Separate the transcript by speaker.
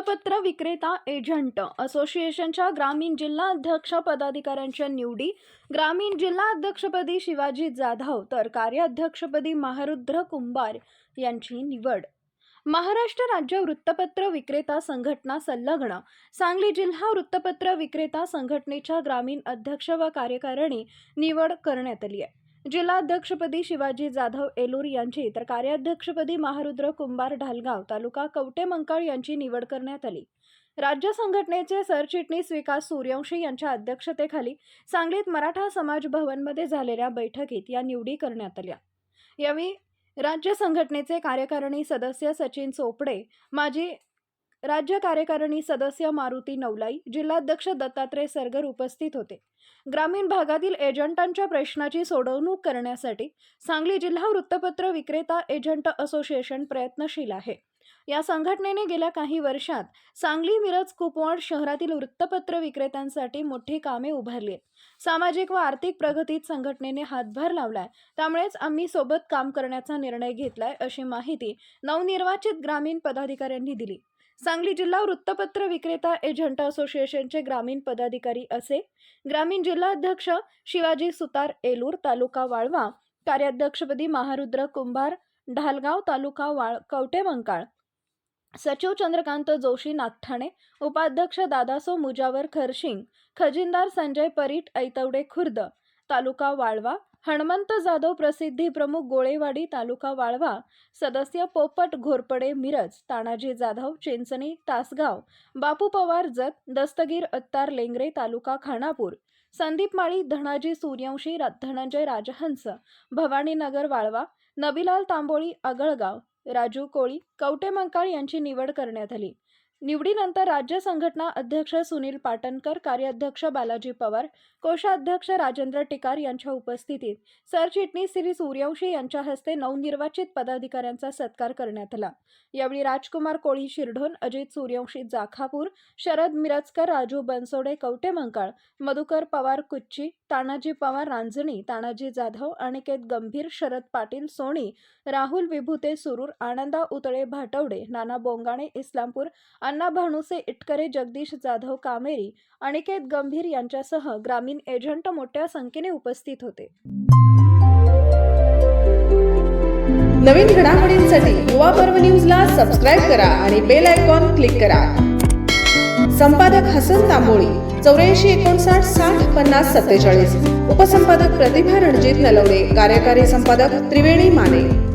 Speaker 1: वृत्तपत्र विक्रेता एजंट असोसिएशनच्या ग्रामीण जिल्हा अध्यक्ष पदाधिकाऱ्यांच्या निवडी. ग्रामीण जिल्हा अध्यक्षपदी शिवाजी जाधव तर कार्याध्यक्षपदी महारुद्र कुंभार यांची निवड. महाराष्ट्र राज्य वृत्तपत्र विक्रेता संघटना संलग्न सांगली जिल्हा वृत्तपत्र विक्रेता संघटनेच्या ग्रामीण अध्यक्ष व कार्यकारिणी निवड करण्यात आली आहे. जिल्हाध्यक्षपदी शिवाजी जाधव एलूर यांची तर कार्याध्यक्षपदी महारुद्र कुंभार ढालगाव तालुका कवटेमंकाळ यांची निवड करण्यात आली. राज्य संघटनेचे सरचिटणीस विकास सूर्यवंशी यांच्या अध्यक्षतेखाली सांगलीत मराठा समाज भवनमध्ये झालेल्या बैठकीत या निवडी करण्यात आल्या. यावेळी राज्य संघटनेचे कार्यकारिणी सदस्य सचिन चोपडे, माजी राज्य कार्यकारिणी सदस्य मारुती नवलाई, जिल्हाध्यक्ष दत्तात्रय सरगर उपस्थित होते. ग्रामीण भागातील एजंटांच्या प्रश्नाची सोडवणूक करण्यासाठी सांगली जिल्हा वृत्तपत्र विक्रेता एजंट असोसिएशन प्रयत्नशील आहे. या संघटनेने गेल्या काही वर्षात सांगली, मिरज, कुपवाड शहरातील वृत्तपत्र विक्रेत्यांसाठी मोठी कामे उभारली आहेत. सामाजिक व आर्थिक प्रगतीत संघटनेने हातभार लावलाय. त्यामुळेच आम्ही सोबत काम करण्याचा निर्णय घेतलाय, अशी माहिती नवनिर्वाचित ग्रामीण पदाधिकाऱ्यांनी दिली. सांगली जिल्हा वृत्तपत्र विक्रेता एजंट असोसिएशनचे ग्रामीण पदाधिकारी असे: ग्रामीण जिल्हा अध्यक्ष शिवाजी सुतार एलूर तालुका वाळवा, कार्याध्यक्षपदी महारुद्र कुंभार ढालगाव तालुका कवटेमंकाळ, सचिव चंद्रकांत जोशी नागठाणे, उपाध्यक्ष दादासो मुजावर खरशिंग, खजिनदार संजय परीट ऐतवडे खुर्द तालुका वाळवा, हनुमंत जाधव प्रसिद्धी प्रमुख गोळेवाडी तालुका वाळवा, सदस्य पोपट घोरपडे मिरज, तानाजी जाधव चिंचणी तासगाव, बापू पवार जत, दस्तगीर अत्तार लेंगरे तालुका खानापूर, संदीप माळी धनाजी सूर्यवंशी धनंजय राजहंस भवानीनगर वाळवा, नबीलाल तांबोळी आगळगाव, राजू कोळी कवटेमंकाळ यांची निवड करण्यात आली. निवडीनंतर राज्य संघटना अध्यक्ष सुनील पाटणकर, कार्याध्यक्ष बालाजी पवार, कोषाध्यक्ष राजेंद्र टिकार यांच्या उपस्थितीत सरचिटणीस श्री सूर्यवंशी यांच्या हस्ते नवनिर्वाचित पदाधिकाऱ्यांचा सत्कार करण्यात आला. यावेळी राजकुमार कोळी शिरढोण, अजित सूर्यवंशी जाखापूर, शरद मिरजकर, राजू बनसोडे कवटेमंकाळ, मधुकर पवार कुच्ची, तानाजी पवार रांजणी, तानाजी जाधव, अनिकेत गंभीर, शरद पाटील सोनी, राहुल विभूते सुरूर, आनंदा उतळे भाटवडे, नाना बोंगाणे इस्लामपूर, अण्णा भानुसे इटकरे, जगदीश जाधव कामेरी, अनिकेत गंभीर यांच्यासह ग्रामीण एजंट मोठ्या संख्येने उपस्थित होते.
Speaker 2: नवीन घडामोडींसाठी युवा पर्व न्यूजला सबस्क्राईब करा आणि बेल आयकॉन क्लिक करा. संपादक हसन तांबोळी 84 59 60 50 47. उपसंपादक प्रतिभा रणजित नलवडे. कार्यकारी संपादक त्रिवेणी माने.